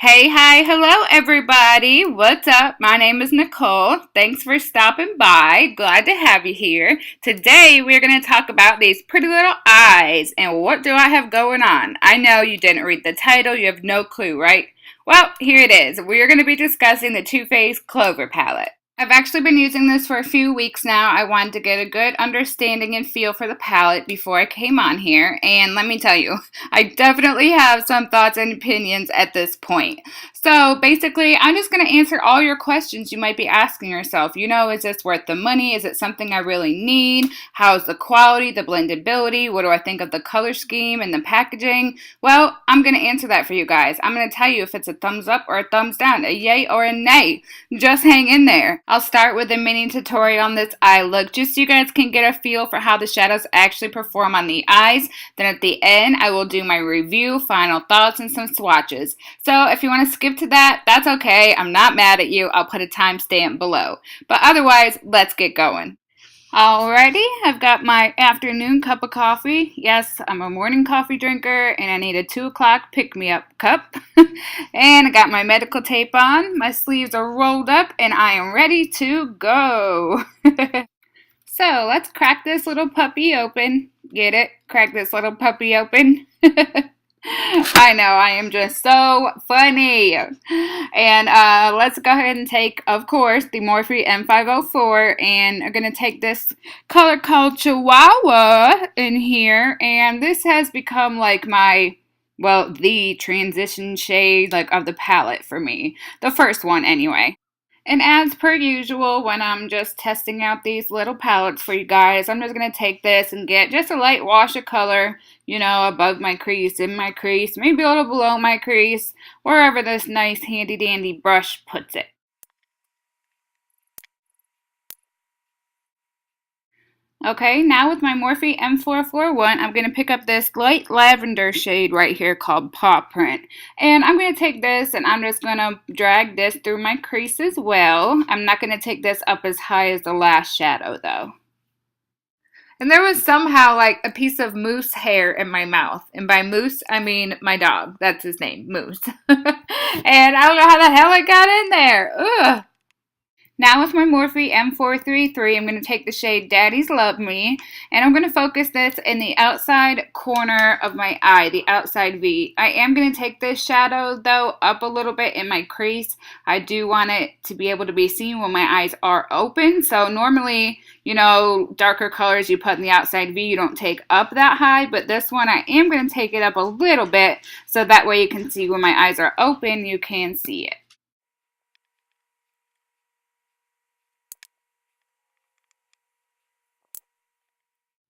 Hey, hi, hello everybody. What's up? My name is Nicole. Thanks for stopping by. Glad to have you here. Today we're going to talk about these pretty little eyes and what do I have going on. I know you didn't read the title, you have no clue, right? Well, here it is. We're going to be discussing the Too Faced Clover Palette. I've actually been using this for a few weeks now. I wanted to get a good understanding and feel for the palette before I came on here, and let me tell you, I definitely have some thoughts and opinions at this point. So basically, I'm just going to answer all your questions you might be asking yourself. Is this worth the money? Is it something I really need? How's the quality, the blendability? What do I think of the color scheme and the packaging? Well, I'm going to answer that for you guys. I'm going to tell you if it's a thumbs up or a thumbs down, a yay or a nay. Just hang in there. I'll start with a mini tutorial on this eye look just so you guys can get a feel for how the shadows actually perform on the eyes. Then at the end, I will do my review, final thoughts, and some swatches. So if you want to skip to that, that's okay. I'm not mad at you. I'll put a timestamp below. But otherwise, let's get going. Alrighty, I've got my afternoon cup of coffee. Yes, I'm a morning coffee drinker and I need a 2 o'clock pick-me-up cup. And I got my medical tape on, my sleeves are rolled up, and I am ready to go. So let's crack this little puppy open. Get it? Crack this little puppy open. I know, I am just so funny. And let's go ahead and take, of course, the Morphe M504. And I'm going to take this color called Chihuahua in here. And this has become like the transition shade of the palette for me. The first one anyway. And as per usual, when I'm just testing out these little palettes for you guys, I'm just going to take this and get just a light wash of color, above my crease, in my crease, maybe a little below my crease, wherever this nice handy dandy brush puts it. Okay, now with my Morphe M441, I'm going to pick up this light lavender shade right here called Paw Print. And I'm going to take this and I'm just going to drag this through my crease as well. I'm not going to take this up as high as the last shadow though. And there was somehow like a piece of moose hair in my mouth. And by moose, I mean my dog. That's his name, Moose. And I don't know how the hell it got in there. Ugh. Now with my Morphe M433, I'm going to take the shade Daddy's Love Me, and I'm going to focus this in the outside corner of my eye, the outside V. I am going to take this shadow, though, up a little bit in my crease. I do want it to be able to be seen when my eyes are open, so normally, darker colors you put in the outside V, you don't take up that high, but this one I am going to take it up a little bit, so that way you can see when my eyes are open, you can see it.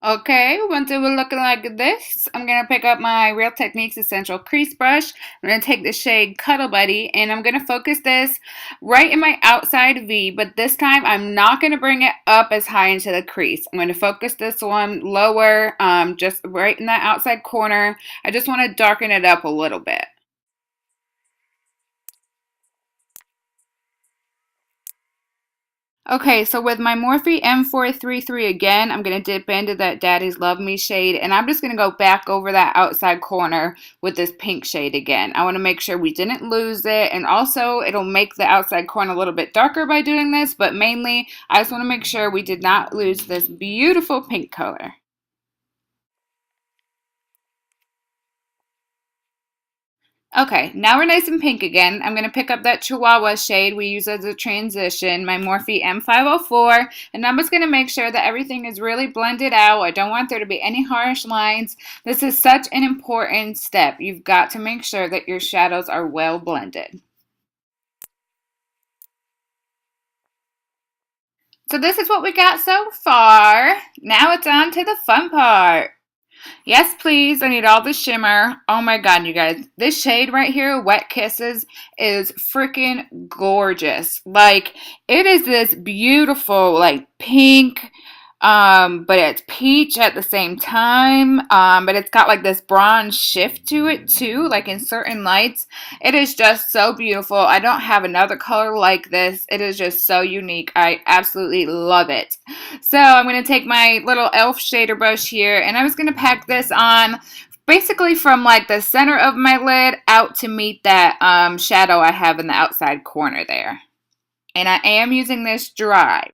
Okay, once it was looking like this, I'm going to pick up my Real Techniques Essential Crease Brush. I'm going to take the shade Cuddle Buddy, and I'm going to focus this right in my outside V, but this time I'm not going to bring it up as high into the crease. I'm going to focus this one lower, just right in that outside corner. I just want to darken it up a little bit. Okay, so with my Morphe M433 again, I'm going to dip into that Daddy's Love Me shade, and I'm just going to go back over that outside corner with this pink shade again. I want to make sure we didn't lose it, and also it'll make the outside corner a little bit darker by doing this, but mainly I just want to make sure we did not lose this beautiful pink color. Okay, now we're nice and pink again. I'm going to pick up that Chihuahua shade we use as a transition, my Morphe M504, and I'm just going to make sure that everything is really blended out. I don't want there to be any harsh lines. This is such an important step. You've got to make sure that your shadows are well blended. So this is what we got so far. Now it's on to the fun part. Yes, please. I need all the shimmer. Oh my god, you guys. This shade right here, Wet Kisses, is freaking gorgeous. Like, it is this beautiful, pink, but it's peach at the same time. But it's got like this bronze shift to it too, like in certain lights. It is just so beautiful. I don't have another color like this. It is just so unique. I absolutely love it. So I'm going to take my little e.l.f. shader brush here, and I'm just going to pack this on basically from like the center of my lid out to meet that shadow I have in the outside corner there. And I am using this dry.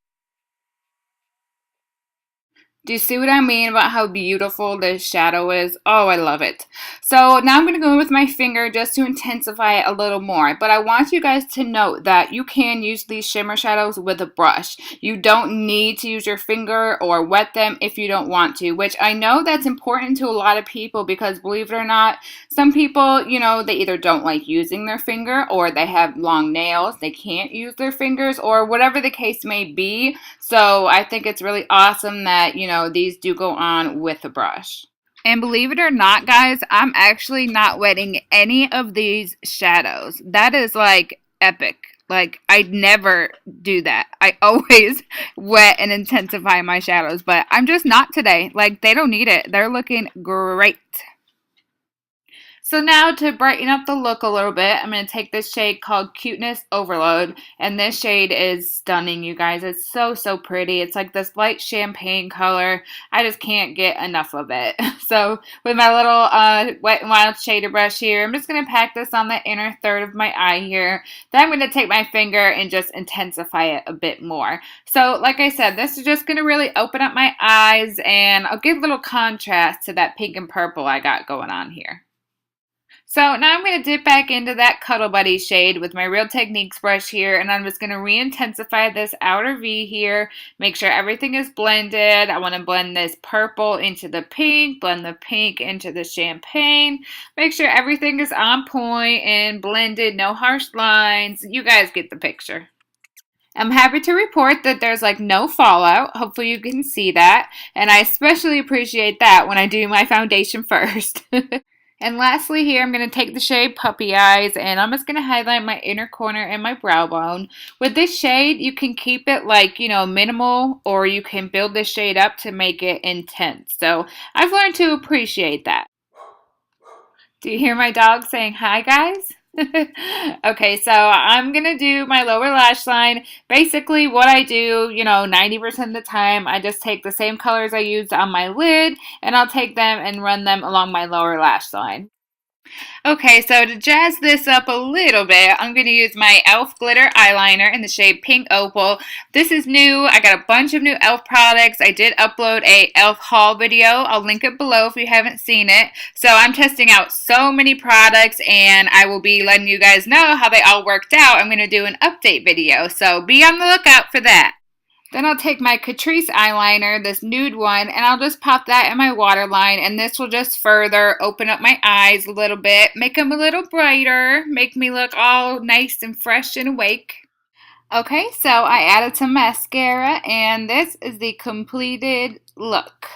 Do you see what I mean about how beautiful this shadow is? Oh, I love it. So now I'm going to go in with my finger just to intensify it a little more. But I want you guys to note that you can use these shimmer shadows with a brush. You don't need to use your finger or wet them if you don't want to, which I know that's important to a lot of people because believe it or not, some people, you know, they either don't like using their finger or they have long nails. They can't use their fingers or whatever the case may be. So I think it's really awesome that, you know, these do go on with a brush. And believe it or not, guys, I'm actually not wetting any of these shadows. That is like epic. Like, I never do that. I always wet and intensify my shadows, but I'm just not today. Like, they don't need it. They're looking great. So now to brighten up the look a little bit, I'm going to take this shade called Cuteness Overload. And this shade is stunning, you guys. It's so, so pretty. It's like this light champagne color. I just can't get enough of it. So with my little Wet n Wild shader brush here, I'm just going to pack this on the inner third of my eye here. Then I'm going to take my finger and just intensify it a bit more. So like I said, this is just going to really open up my eyes and I'll give a little contrast to that pink and purple I got going on here. So now I'm going to dip back into that Cuddle Buddy shade with my Real Techniques brush here, and I'm just going to re-intensify this outer V here, make sure everything is blended. I want to blend this purple into the pink, blend the pink into the champagne, make sure everything is on point and blended, no harsh lines. You guys get the picture. I'm happy to report that there's like no fallout. Hopefully you can see that, and I especially appreciate that when I do my foundation first. And lastly here, I'm going to take the shade Puppy Eyes and I'm just going to highlight my inner corner and my brow bone. With this shade, you can keep it like, you know, minimal or you can build this shade up to make it intense. So I've learned to appreciate that. Do you hear my dog saying hi, guys? Okay, so I'm going to do my lower lash line. Basically, what I do, you know, 90% of the time, I just take the same colors I used on my lid, and I'll take them and run them along my lower lash line. Okay, so to jazz this up a little bit, I'm going to use my e.l.f. glitter eyeliner in the shade Pink Opal. This is new. I got a bunch of new e.l.f. products. I did upload a e.l.f. haul video. I'll link it below if you haven't seen it. So I'm testing out so many products and I will be letting you guys know how they all worked out. I'm going to do an update video, so be on the lookout for that. Then I'll take my Catrice eyeliner, this nude one, and I'll just pop that in my waterline, and this will just further open up my eyes a little bit, make them a little brighter, make me look all nice and fresh and awake. Okay, so I added some mascara, and this is the completed look.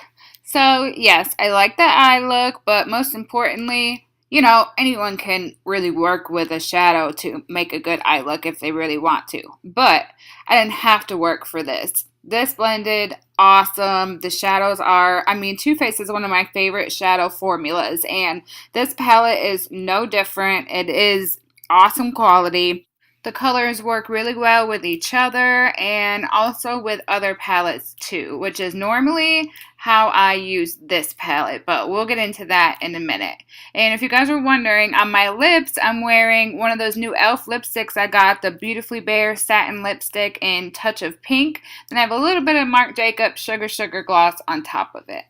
So, yes, I like the eye look, but most importantly, you know, anyone can really work with a shadow to make a good eye look if they really want to. But I didn't have to work for this. This blended awesome. The shadows are, I mean, Too Faced is one of my favorite shadow formulas. And this palette is no different. It is awesome quality. The colors work really well with each other and also with other palettes too, which is normally how I use this palette, but we'll get into that in a minute. And if you guys are wondering, on my lips, I'm wearing one of those new e.l.f. lipsticks I got, the Beautifully Bare Satin Lipstick in Touch of Pink. Then I have a little bit of Marc Jacobs Sugar Gloss on top of it.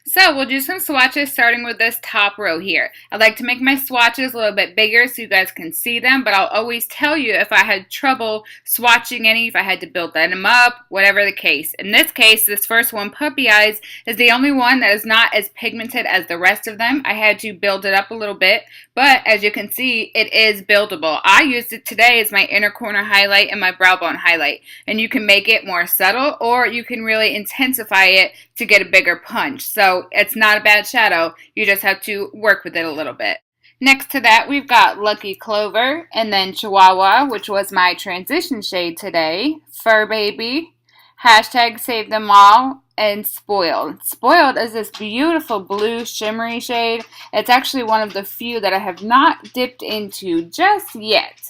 So we'll do some swatches starting with this top row here. I like to make my swatches a little bit bigger so you guys can see them, but I'll always tell you if I had trouble swatching any, if I had to build them up, whatever the case. In this case, this first one, Puppy Eyes, is the only one that is not as pigmented as the rest of them. I had to build it up a little bit, but as you can see, it is buildable. I used it today as my inner corner highlight and my brow bone highlight, and you can make it more subtle or you can really intensify it to get a bigger punch. So it's not a bad shadow. You just have to work with it a little bit. Next to that, we've got Lucky Clover and then Chihuahua, which was my transition shade today. Fur Baby, hashtag Save Them All, and Spoiled. Spoiled is this beautiful blue shimmery shade. It's actually one of the few that I have not dipped into just yet.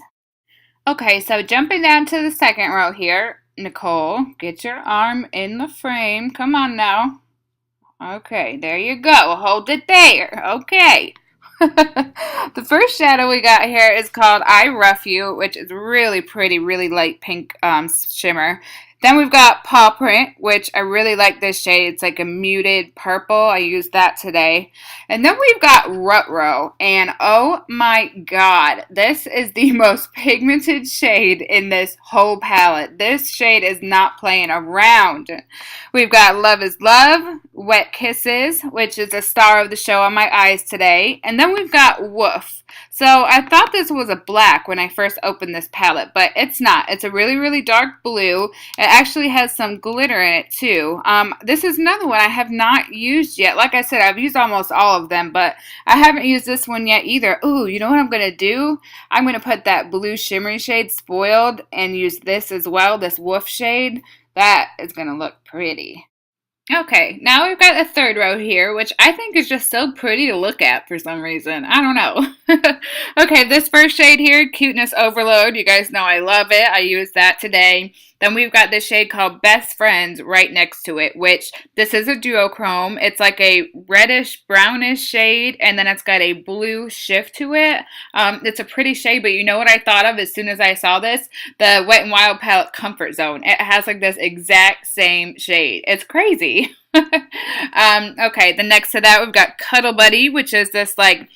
Okay, so jumping down to the second row here, Nicole, get your arm in the frame. Come on now. Okay, there you go. Hold it there. Okay. The first shadow we got here is called I Rough You, which is really pretty, really light pink shimmer. Then we've got Paw Print, which I really like this shade. It's like a muted purple. I used that today. And then we've got Rutro, and oh my god, this is the most pigmented shade in this whole palette. This shade is not playing around. We've got Love is Love, Wet Kisses, which is a star of the show on my eyes today. And then we've got Woof. So I thought this was a black when I first opened this palette, but it's not. It's a really, really dark blue. It actually has some glitter in it too. This is another one I have not used yet. Like I said, I've used almost all of them, but I haven't used this one yet either. Ooh, you know what I'm going to do? I'm going to put that blue shimmery shade, Spoiled, and use this as well, this Woof shade. That is going to look pretty. Okay, now we've got a third row here, which I think is just so pretty to look at for some reason. I don't know. Okay, this first shade here, Cuteness Overload. You guys know I love it. I used that today. Then we've got this shade called Best Friends right next to it, which this is a duochrome. It's like a reddish brownish shade, and then it's got a blue shift to it. It's a pretty shade, but you know what I thought of as soon as I saw this? The Wet n Wild palette Comfort Zone. It has like this exact same shade. It's crazy. Okay, then next to that we've got Cuddle Buddy, which is this like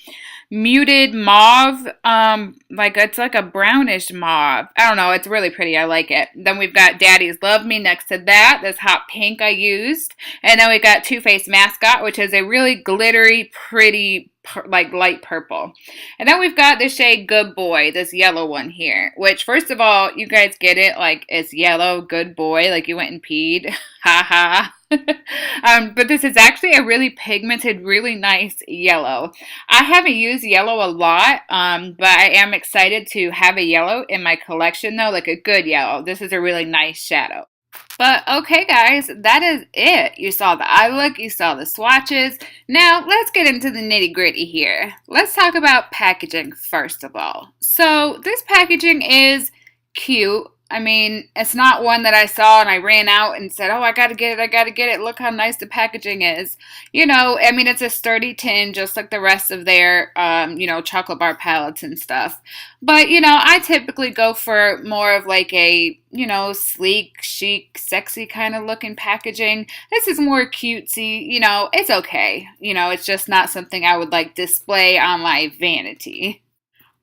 muted mauve, like it's like a brownish mauve. I don't know, it's really pretty. I like it. Then we've got Daddy's Love Me next to that, this hot pink I used. And then we got Too Faced Mascot, which is a really glittery, pretty like light purple. And then we've got the shade Good Boy, this yellow one here, which first of all, you guys get it, like it's yellow, good boy, like you went and peed. Ha ha. But this is actually a really pigmented, really nice yellow. I haven't used yellow a lot, but I am excited to have a yellow in my collection though, like a good yellow. This is a really nice shadow. But okay guys, that is it. You saw the eye look, you saw the swatches. Now let's get into the nitty gritty here. Let's talk about packaging first of all. So this packaging is cute. I mean, it's not one that I saw and I ran out and said, oh, I gotta get it, I gotta get it. Look how nice the packaging is. You know, I mean, it's a sturdy tin, just like the rest of their, chocolate bar palettes and stuff. But, I typically go for more of like a, sleek, chic, sexy kind of looking packaging. This is more cutesy, it's okay. It's just not something I would like display on my vanity.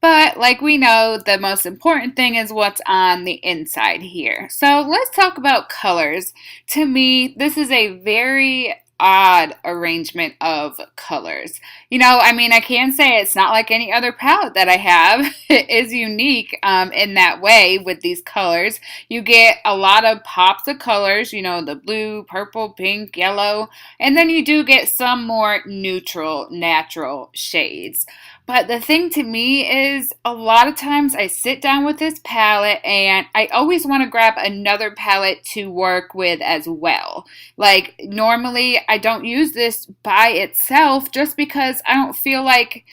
But like we know, the most important thing is what's on the inside here. So let's talk about colors. To me, this is a very odd arrangement of colors. I can say it's not like any other palette that I have. It is unique in that way with these colors. You get a lot of pops of colors, the blue, purple, pink, yellow, and then you do get some more neutral, natural shades. But the thing to me is a lot of times I sit down with this palette and I always want to grab another palette to work with as well. Like normally I don't use this by itself just because I don't feel like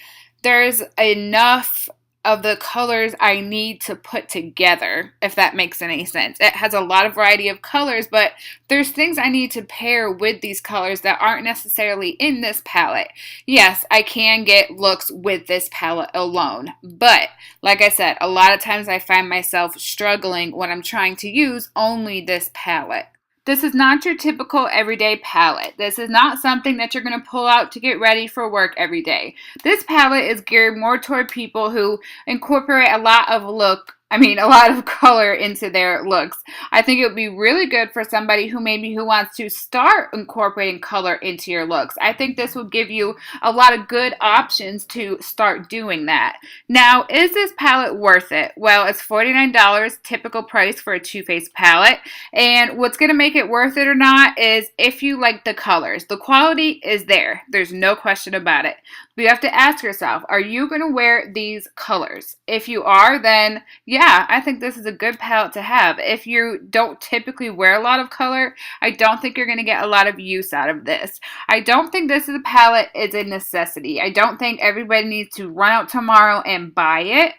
there's enough of the colors I need to put together, if that makes any sense. It has a lot of variety of colors, but there's things I need to pair with these colors that aren't necessarily in this palette. Yes, I can get looks with this palette alone, but like I said, a lot of times I find myself struggling when I'm trying to use only this palette. This is not your typical everyday palette. This is not something that you're going to pull out to get ready for work every day. This palette is geared more toward people who incorporate a lot of color into their looks. I think it would be really good for somebody who wants to start incorporating color into your looks. I think this will give you a lot of good options to start doing that. Now, is this palette worth it? Well, it's $49, typical price for a Too Faced palette. And what's going to make it worth it or not is if you like the colors. The quality is there. There's no question about it. But you have to ask yourself, are you going to wear these colors? If you are, then yeah, I think this is a good palette to have. If you don't typically wear a lot of color, I don't think you're going to get a lot of use out of this. I don't think this is a palette is a necessity. I don't think everybody needs to run out tomorrow and buy it.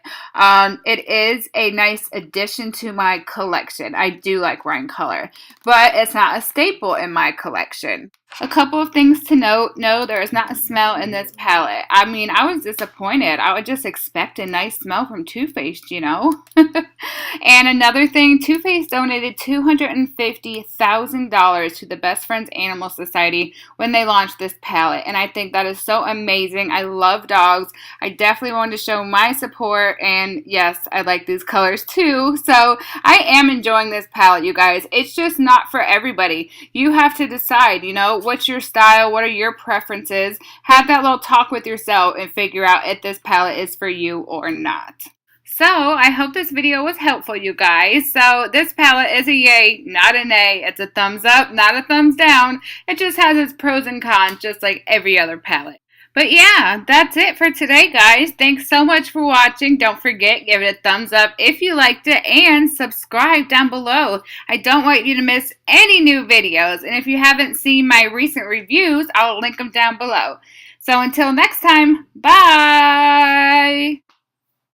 It is a nice addition to my collection. I do like wearing color, but it's not a staple in my collection. A couple of things to note. No, there is not a smell in this palette. I mean, I was disappointed. I would just expect a nice smell from Too Faced, you know? And another thing, Too Faced donated $250,000 to the Best Friends Animal Society when they launched this palette. And I think that is so amazing. I love dogs. I definitely wanted to show my support. And yes, I like these colors too. So I am enjoying this palette, you guys. It's just not for everybody. You have to decide, you know, what's your style? What are your preferences? Have that little talk with yourself and figure out if this palette is for you or not. So, I hope this video was helpful, you guys. So, this palette is a yay, not a nay. It's a thumbs up, not a thumbs down. It just has its pros and cons, just like every other palette. But yeah, that's it for today, guys. Thanks so much for watching. Don't forget, give it a thumbs up if you liked it, and subscribe down below. I don't want you to miss any new videos. And if you haven't seen my recent reviews, I'll link them down below. So until next time, bye!